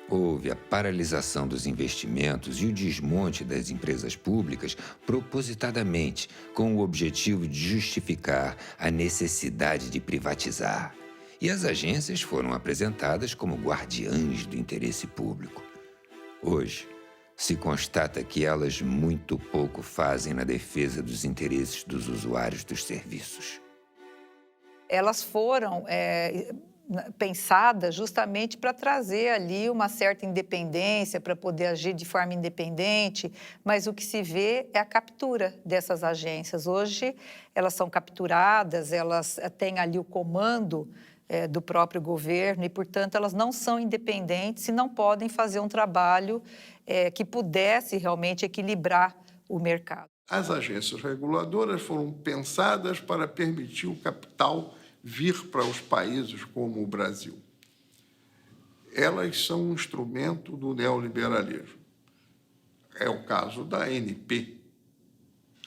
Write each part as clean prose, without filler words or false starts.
Houve a paralisação dos investimentos e o desmonte das empresas públicas propositadamente, com o objetivo de justificar a necessidade de privatizar. E as agências foram apresentadas como guardiãs do interesse público. Hoje, se constata que elas muito pouco fazem na defesa dos interesses dos usuários dos serviços. Elas foram pensadas justamente para trazer ali uma certa independência, para poder agir de forma independente, mas o que se vê é a captura dessas agências. Hoje, elas são capturadas, elas têm ali o comando do próprio governo e, portanto, elas não são independentes e não podem fazer um trabalho que pudesse realmente equilibrar o mercado. As agências reguladoras foram pensadas para permitir o capital vir para os países como o Brasil. Elas são um instrumento do neoliberalismo. É o caso da ANP.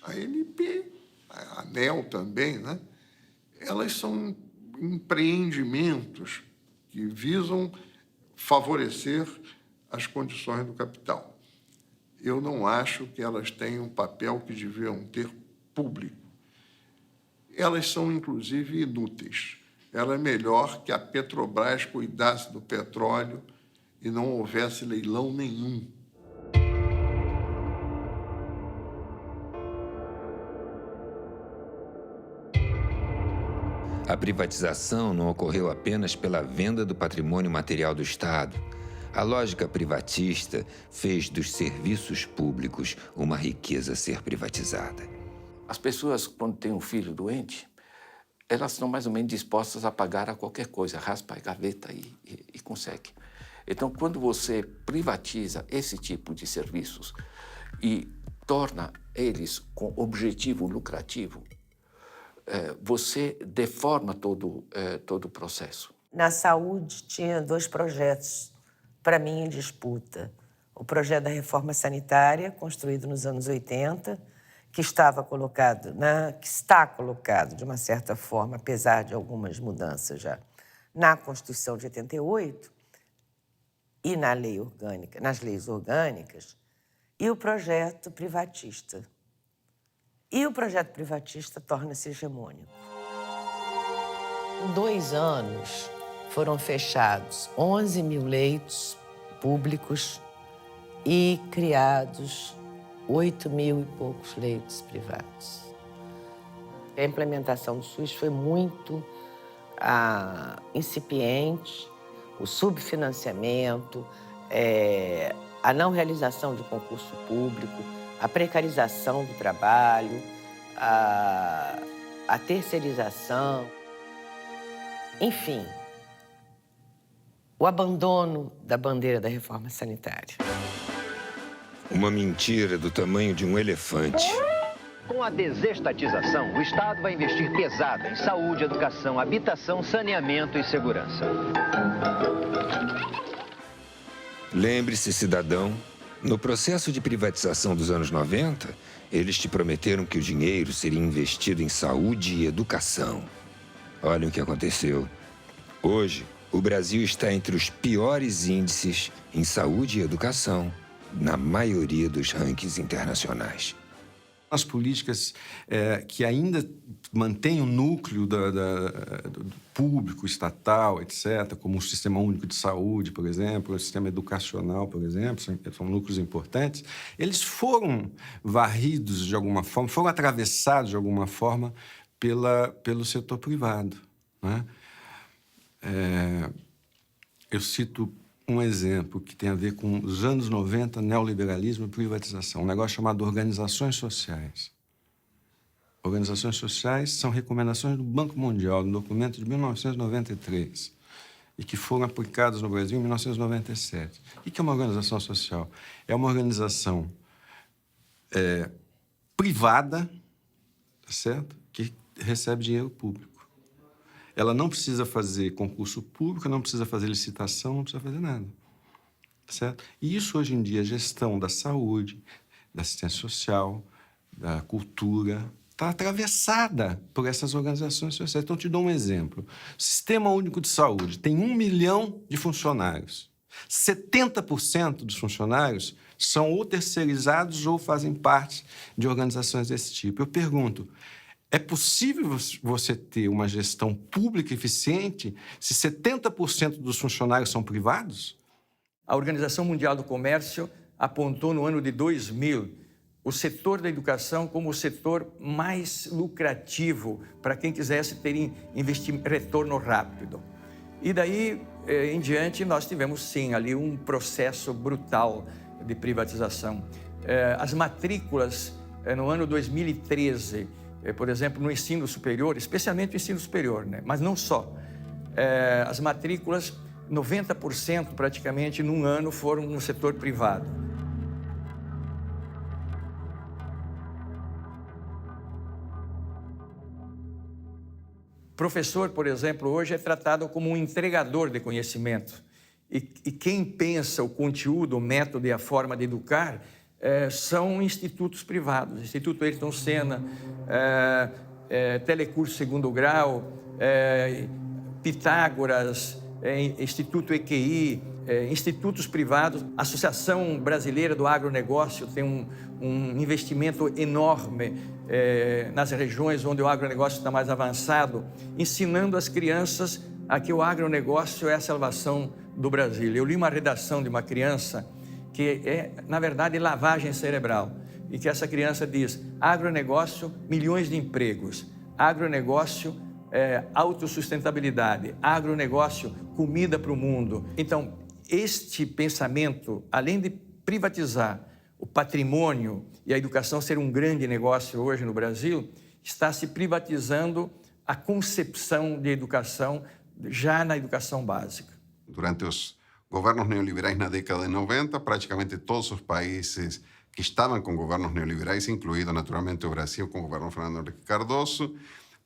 A ANP, a ANEEL também, né? Elas são empreendimentos que visam favorecer as condições do capital. Eu não acho que elas tenham um papel que deviam ter público. Elas são, inclusive, inúteis. Era melhor que a Petrobras cuidasse do petróleo e não houvesse leilão nenhum. A privatização não ocorreu apenas pela venda do patrimônio material do Estado. A lógica privatista fez dos serviços públicos uma riqueza a ser privatizada. As pessoas, quando têm um filho doente, elas estão mais ou menos dispostas a pagar a qualquer coisa, raspa a gaveta e consegue. Então, quando você privatiza esse tipo de serviços e torna eles com objetivo lucrativo, você deforma todo o processo. Na saúde, tinha 2 projetos, para mim, em disputa. O projeto da reforma sanitária, construído nos anos 80, que está colocado, de uma certa forma, apesar de algumas mudanças já, na Constituição de 88 e na lei orgânica, nas leis orgânicas, e o projeto privatista. E o projeto privatista torna-se hegemônico. Em 2 anos, foram fechados 11 mil leitos públicos e criados 8 mil e poucos leitos privados. A implementação do SUS foi muito incipiente, o subfinanciamento, a não realização de concurso público, a precarização do trabalho, a terceirização, enfim, o abandono da bandeira da reforma sanitária. Uma mentira do tamanho de um elefante. Com a desestatização, o Estado vai investir pesado em saúde, educação, habitação, saneamento e segurança. Lembre-se, cidadão, no processo de privatização dos anos 90, eles te prometeram que o dinheiro seria investido em saúde e educação. Olha o que aconteceu. Hoje, o Brasil está entre os piores índices em saúde e educação, na maioria dos rankings internacionais. As políticas que ainda mantêm o núcleo do público, estatal, etc., como o Sistema Único de Saúde, por exemplo, o sistema educacional, por exemplo, são núcleos importantes, eles foram varridos de alguma forma, foram atravessados de alguma forma pelo setor privado, né? Eu cito um exemplo que tem a ver com os anos 90, neoliberalismo e privatização, um negócio chamado organizações sociais. Organizações sociais são recomendações do Banco Mundial, no documento de 1993, e que foram aplicadas no Brasil em 1997. O que é uma organização social? É uma organização privada, tá certo? Que recebe dinheiro público. Ela não precisa fazer concurso público, não precisa fazer licitação, não precisa fazer nada, certo? E isso, hoje em dia, a gestão da saúde, da assistência social, da cultura, está atravessada por essas organizações sociais. Então, te dou um exemplo. O Sistema Único de Saúde tem 1 milhão de funcionários, 70% dos funcionários são ou terceirizados ou fazem parte de organizações desse tipo. Eu pergunto, é possível você ter uma gestão pública eficiente se 70% dos funcionários são privados? A Organização Mundial do Comércio apontou no ano de 2000 o setor da educação como o setor mais lucrativo para quem quisesse ter retorno rápido. E daí em diante nós tivemos sim ali um processo brutal de privatização. As matrículas no ano 2013, por exemplo, no ensino superior, especialmente no ensino superior, né? Mas não só. As matrículas, 90% praticamente num ano foram no setor privado. Professor, por exemplo, hoje é tratado como um entregador de conhecimento. E quem pensa o conteúdo, o método e a forma de educar são institutos privados. Instituto Ayrton Senna, Telecurso Segundo Grau, Pitágoras, Instituto EQI, institutos privados. A Associação Brasileira do Agronegócio tem um investimento enorme nas regiões onde o agronegócio está mais avançado, ensinando as crianças a que o agronegócio é a salvação do Brasil. Eu li uma redação de uma criança que é, na verdade, lavagem cerebral, e que essa criança diz: agronegócio, milhões de empregos, agronegócio, autossustentabilidade, agronegócio, comida para o mundo. Então, este pensamento, além de privatizar o patrimônio e a educação ser um grande negócio hoje no Brasil, está se privatizando a concepção de educação já na educação básica. Durante os governos neoliberais na década de 90, praticamente todos os países que estavam com governos neoliberais, incluído naturalmente o Brasil com o governo Fernando Henrique Cardoso,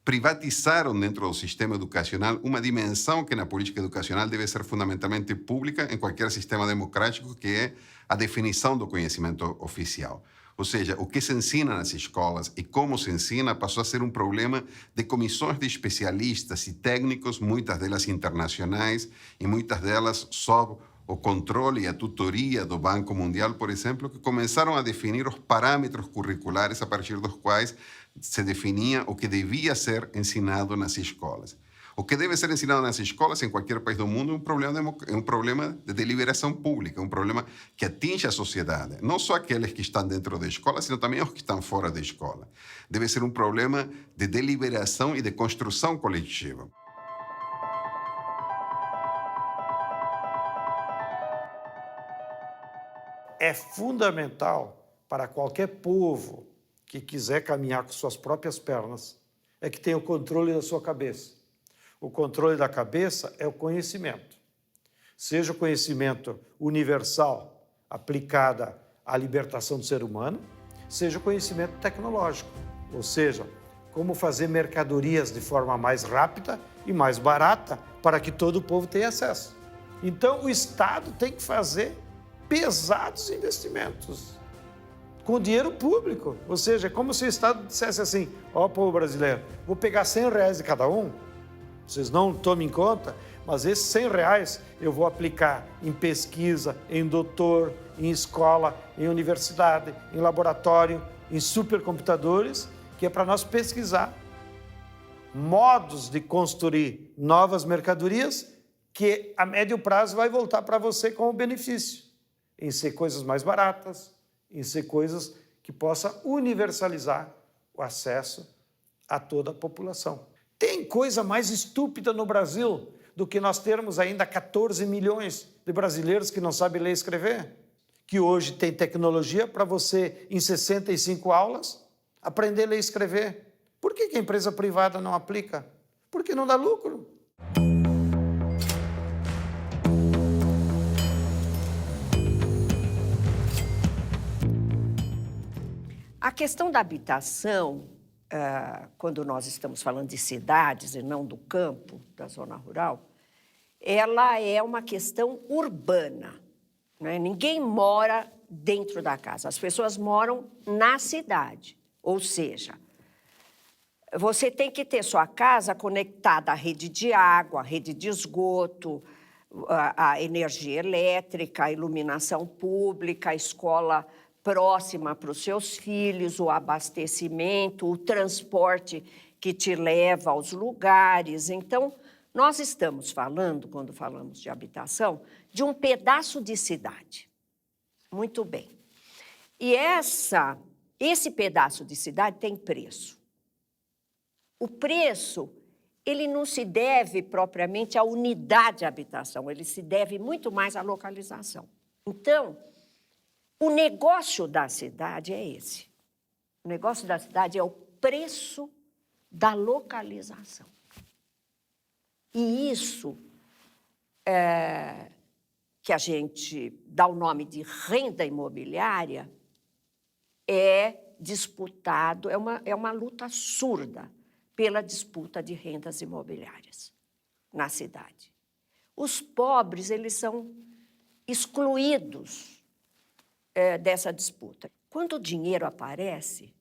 privatizaram dentro do sistema educacional uma dimensão que na política educacional deve ser fundamentalmente pública em qualquer sistema democrático, que é a definição do conhecimento oficial. Ou seja, o que se ensina nas escolas e como se ensina passou a ser um problema de comissões de especialistas e técnicos, muitas delas internacionais e muitas delas sob o controle e a tutoria do Banco Mundial, por exemplo, que começaram a definir os parâmetros curriculares a partir dos quais se definia o que devia ser ensinado nas escolas. O que deve ser ensinado nas escolas em qualquer país do mundo é um problema de deliberação pública, um problema que atinge a sociedade. Não só aqueles que estão dentro da escola, sino também os que estão fora da escola. Deve ser um problema de deliberação e de construção coletiva. É fundamental para qualquer povo que quiser caminhar com suas próprias pernas, é que tenha o controle da sua cabeça. O controle da cabeça é o conhecimento. Seja o conhecimento universal, aplicado à libertação do ser humano, seja o conhecimento tecnológico, ou seja, como fazer mercadorias de forma mais rápida e mais barata para que todo o povo tenha acesso. Então, o Estado tem que fazer pesados investimentos com dinheiro público. Ou seja, é como se o Estado dissesse assim: ó, povo brasileiro, vou pegar R$100 de cada um, vocês não tomem em conta, mas esses R$100 eu vou aplicar em pesquisa, em doutor, em escola, em universidade, em laboratório, em supercomputadores, que é para nós pesquisar modos de construir novas mercadorias que a médio prazo vai voltar para você como benefício, em ser coisas mais baratas, em ser coisas que possa universalizar o acesso a toda a população. Tem coisa mais estúpida no Brasil do que nós termos ainda 14 milhões de brasileiros que não sabem ler e escrever? Que hoje tem tecnologia para você, em 65 aulas, aprender a ler e escrever. Por que a empresa privada não aplica? Porque não dá lucro. A questão da habitação, quando nós estamos falando de cidades e não do campo, da zona rural, ela é uma questão urbana, né? Ninguém mora dentro da casa, as pessoas moram na cidade. Ou seja, você tem que ter sua casa conectada à rede de água, à rede de esgoto, a energia elétrica, a iluminação pública, a escola próxima para os seus filhos, o abastecimento, o transporte que te leva aos lugares. Então, nós estamos falando, quando falamos de habitação, de um pedaço de cidade. Muito bem. E esse pedaço de cidade tem preço. O preço, ele não se deve propriamente à unidade de habitação, ele se deve muito mais à localização. Então, o negócio da cidade é esse. O negócio da cidade é o preço da localização. E isso que a gente dá o nome de renda imobiliária é disputado, é uma luta surda pela disputa de rendas imobiliárias na cidade. Os pobres, eles são excluídos dessa disputa. Quando o dinheiro aparece,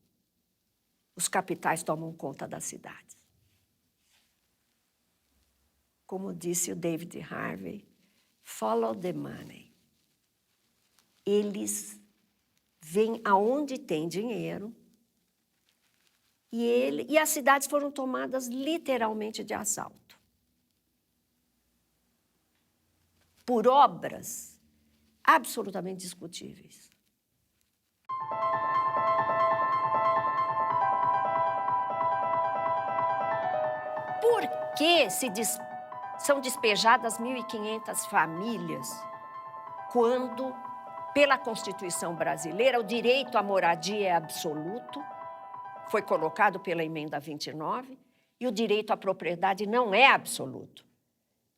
os capitais tomam conta da cidade. Como disse o David Harvey, follow the money. Eles vêm aonde tem dinheiro e as cidades foram tomadas literalmente de assalto. Por obras absolutamente discutíveis. Por que são despejadas 1.500 famílias quando, pela Constituição brasileira, o direito à moradia é absoluto, foi colocado pela Emenda 29, e o direito à propriedade não é absoluto.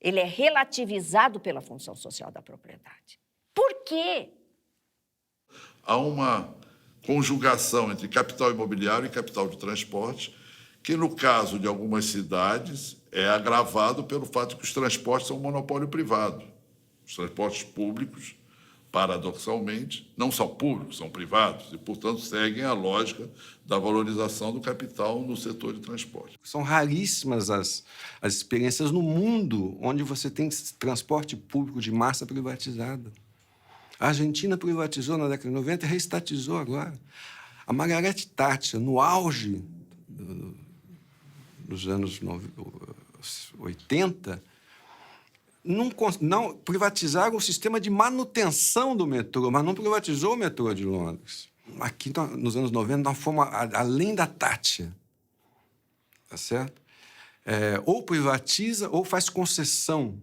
Ele é relativizado pela função social da propriedade. Por quê? Há uma conjugação entre capital imobiliário e capital de transporte, que, no caso de algumas cidades, é agravado pelo fato de que os transportes são um monopólio privado. Os transportes públicos, paradoxalmente, não são públicos, são privados, e, portanto, seguem a lógica da valorização do capital no setor de transporte. São raríssimas as experiências no mundo onde você tem transporte público de massa privatizado. A Argentina privatizou na década de 90 e reestatizou agora. A Margaret Thatcher, no auge dos anos 80, não privatizaram o sistema de manutenção do metrô, mas não privatizou o metrô de Londres. Aqui, nos anos 90, nós fomos além da Thatcher. Tá certo? Ou privatiza ou faz concessão.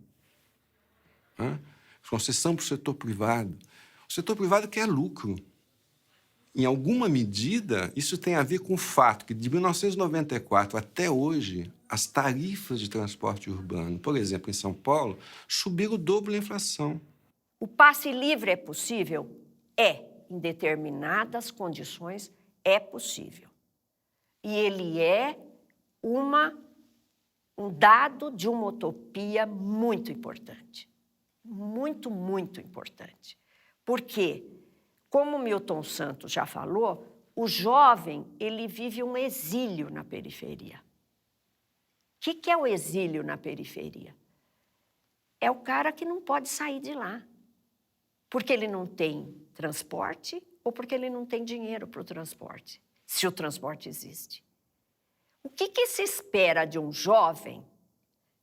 Né? Concessão para o setor privado. O setor privado quer lucro. Em alguma medida, isso tem a ver com o fato que, de 1994 até hoje, as tarifas de transporte urbano, por exemplo, em São Paulo, subiram o dobro da inflação. O passe livre é possível? É. Em determinadas condições, é possível. E ele é um dado de uma utopia muito importante. Muito, muito importante. Porque, como Milton Santos já falou, o jovem, ele vive um exílio na periferia. O que é o exílio na periferia? É o cara que não pode sair de lá, porque ele não tem transporte ou porque ele não tem dinheiro para o transporte, se o transporte existe. O que se espera de um jovem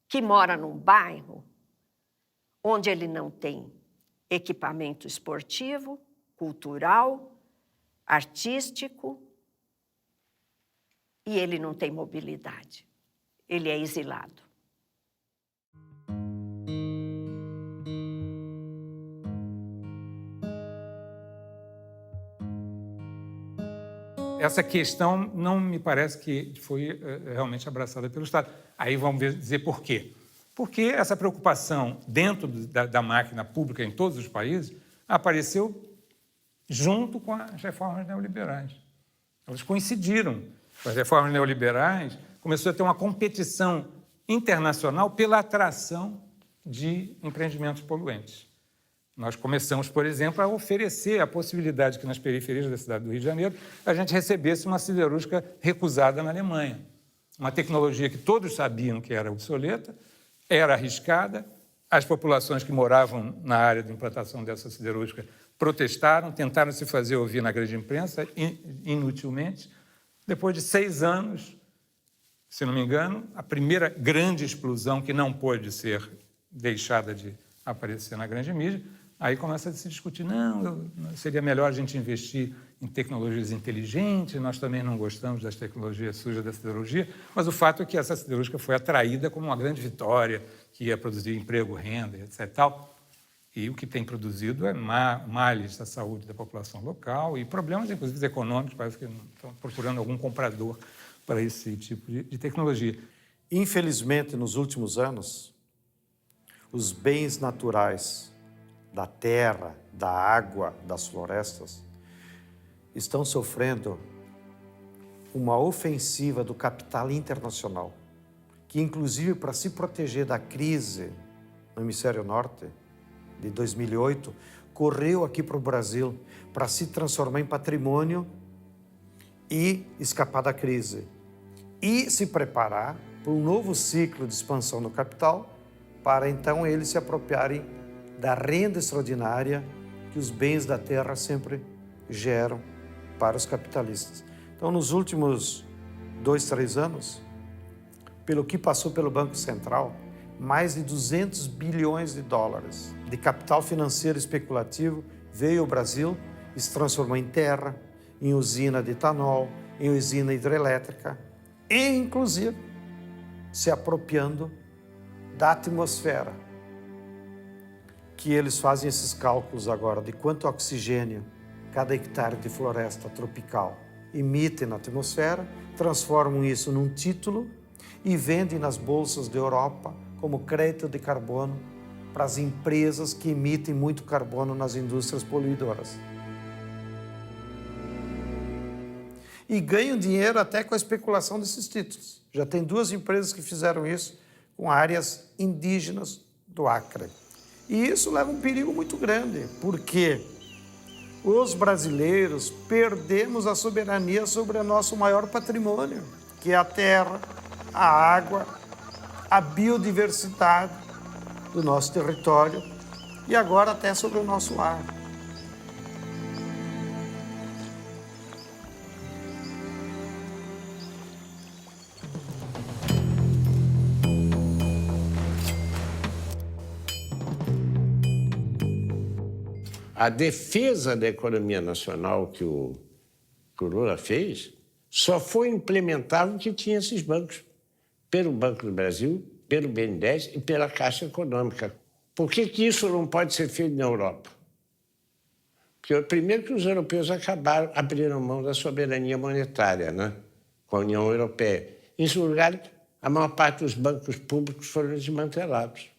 que mora num bairro onde ele não tem equipamento esportivo, cultural, artístico, e ele não tem mobilidade? Ele é exilado. Essa questão não me parece que foi realmente abraçada pelo Estado. Aí vamos dizer por quê. Porque essa preocupação dentro da máquina pública em todos os países apareceu junto com as reformas neoliberais. Elas coincidiram. As reformas neoliberais começou a ter uma competição internacional pela atração de empreendimentos poluentes. Nós começamos, por exemplo, a oferecer a possibilidade que nas periferias da cidade do Rio de Janeiro a gente recebesse uma siderúrgica recusada na Alemanha. Uma tecnologia que todos sabiam que era obsoleta, era arriscada As populações que moravam na área de implantação dessa siderúrgica protestaram, tentaram se fazer ouvir na grande imprensa, inutilmente. Depois de 6 anos, se não me engano, a primeira grande explosão que não pôde ser deixada de aparecer na grande mídia, aí começa a se discutir, não, seria melhor a gente investir em tecnologias inteligentes, nós também não gostamos das tecnologias sujas da siderurgia, mas o fato é que essa siderúrgica foi atraída como uma grande vitória, que ia produzir emprego, renda, etc. Tal. E o que tem produzido é males da saúde da população local e problemas, inclusive, econômicos, parece que estão procurando algum comprador para esse tipo de tecnologia. Infelizmente, nos últimos anos, os bens naturais da terra, da água, das florestas, estão sofrendo uma ofensiva do capital internacional, que, inclusive, para se proteger da crise no hemisfério norte, de 2008, correu aqui para o Brasil para se transformar em patrimônio e escapar da crise. E se preparar para um novo ciclo de expansão do capital, para então eles se apropriarem da renda extraordinária que os bens da terra sempre geram para os capitalistas. Então, nos últimos 2, 3 anos, pelo que passou pelo Banco Central, mais de 200 bilhões de dólares de capital financeiro especulativo veio ao Brasil e se transformou em terra, em usina de etanol, em usina hidrelétrica e, inclusive, se apropriando da atmosfera, que eles fazem esses cálculos agora de quanto oxigênio cada hectare de floresta tropical emite na atmosfera, transformam isso num título e vendem nas bolsas da Europa como crédito de carbono para as empresas que emitem muito carbono nas indústrias poluidoras. E ganham dinheiro até com a especulação desses títulos. Já tem 2 empresas que fizeram isso com áreas indígenas do Acre. E isso leva um perigo muito grande, porque os brasileiros perdemos a soberania sobre o nosso maior patrimônio, que é a terra, a água, a biodiversidade do nosso território e agora até sobre o nosso ar. A defesa da economia nacional que o Lula fez só foi implementável que tinha esses bancos, pelo Banco do Brasil, pelo BNDES e pela Caixa Econômica. Por que isso não pode ser feito na Europa? Porque, primeiro, que os europeus abriram mão da soberania monetária, né, com a União Europeia. Em segundo lugar, a maior parte dos bancos públicos foram desmantelados.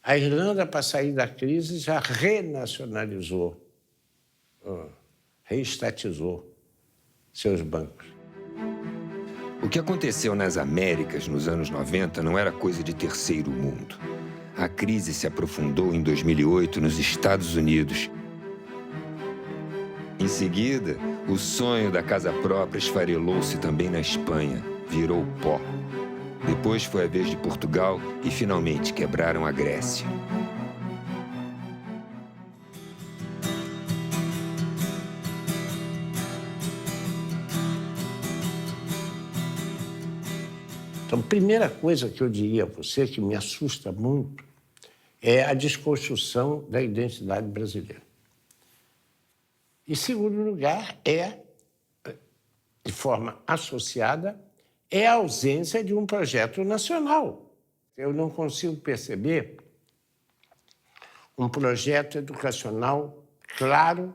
A Irlanda, para sair da crise, já renacionalizou, reestatizou seus bancos. O que aconteceu nas Américas nos anos 90 não era coisa de terceiro mundo. A crise se aprofundou em 2008 nos Estados Unidos. Em seguida, o sonho da casa própria esfarelou-se também na Espanha, virou pó. Depois foi a vez de Portugal e finalmente quebraram a Grécia. Então, a primeira coisa que eu diria a você, que me assusta muito, é a desconstrução da identidade brasileira. Em segundo lugar, de forma associada, a ausência de um projeto nacional. Eu não consigo perceber um projeto educacional claro,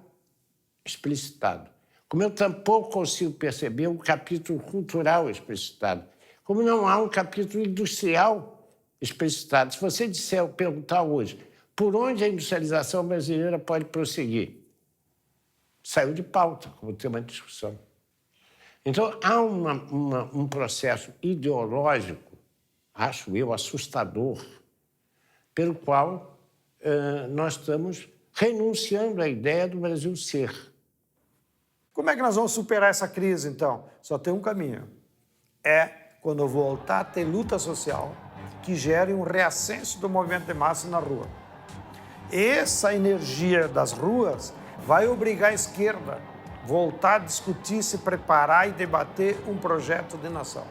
explicitado. Como eu tampouco consigo perceber um capítulo cultural explicitado. Como não há um capítulo industrial explicitado. Se você perguntar hoje por onde a industrialização brasileira pode prosseguir, saiu de pauta como tema de discussão. Então, há um processo ideológico, acho eu, assustador, pelo qual nós estamos renunciando à ideia do Brasil ser. Como é que nós vamos superar essa crise, então? Só tem um caminho. É quando voltar a ter luta social, que gerem um reascenso do movimento de massa na rua. Essa energia das ruas vai obrigar a esquerda a voltar a discutir, se preparar e debater um projeto de nação.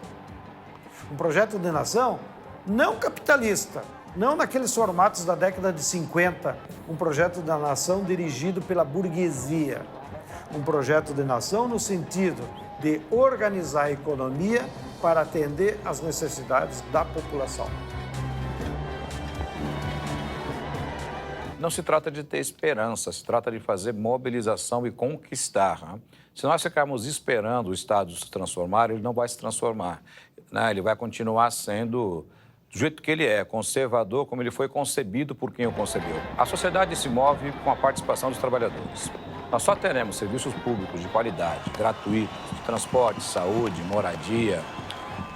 Um projeto de nação não capitalista, não naqueles formatos da década de 50, um projeto da nação dirigido pela burguesia. Um projeto de nação no sentido de organizar a economia para atender às necessidades da população. Não se trata de ter esperança, se trata de fazer mobilização e conquistar. Né? Se nós ficarmos esperando o Estado se transformar, ele não vai se transformar. Né? Ele vai continuar sendo do jeito que ele é, conservador, como ele foi concebido por quem o concebeu. A sociedade se move com a participação dos trabalhadores. Nós só teremos serviços públicos de qualidade, gratuitos, de transporte, saúde, moradia,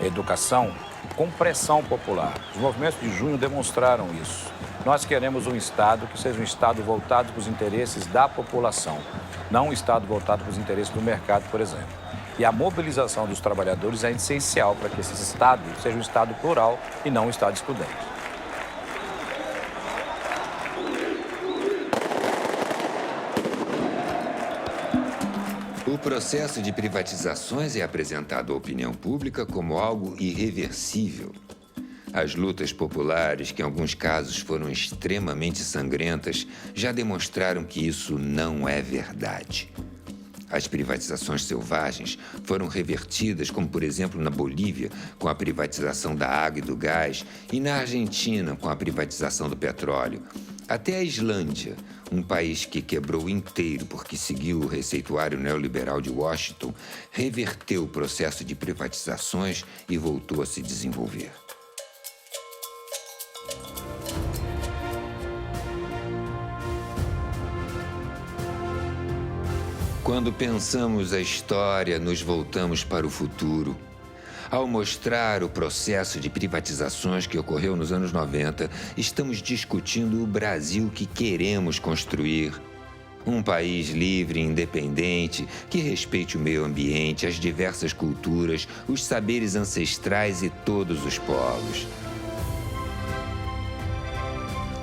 educação, com pressão popular. Os movimentos de junho demonstraram isso. Nós queremos um Estado que seja um Estado voltado para os interesses da população, não um Estado voltado para os interesses do mercado, por exemplo. E a mobilização dos trabalhadores é essencial para que esse Estado seja um Estado plural e não um Estado excludente. O processo de privatizações é apresentado à opinião pública como algo irreversível. As lutas populares, que em alguns casos foram extremamente sangrentas, já demonstraram que isso não é verdade. As privatizações selvagens foram revertidas, como por exemplo na Bolívia, com a privatização da água e do gás, e na Argentina, com a privatização do petróleo. Até a Islândia, um país que quebrou inteiro porque seguiu o receituário neoliberal de Washington, reverteu o processo de privatizações e voltou a se desenvolver. Quando pensamos a história, nos voltamos para o futuro. Ao mostrar o processo de privatizações que ocorreu nos anos 90, estamos discutindo o Brasil que queremos construir. Um país livre e independente, que respeite o meio ambiente, as diversas culturas, os saberes ancestrais e todos os povos.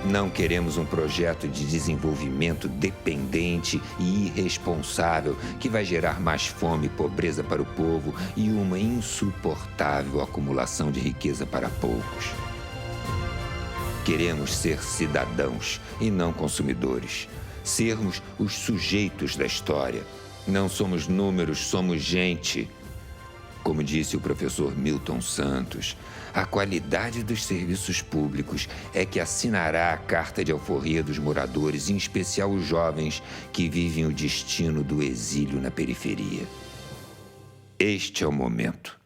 Não queremos um projeto de desenvolvimento dependente e irresponsável que vai gerar mais fome e pobreza para o povo e uma insuportável acumulação de riqueza para poucos. Queremos ser cidadãos e não consumidores. Sermos os sujeitos da história. Não somos números, somos gente. Como disse o professor Milton Santos, a qualidade dos serviços públicos é que assinará a carta de alforria dos moradores, em especial os jovens que vivem o destino do exílio na periferia. Este é o momento.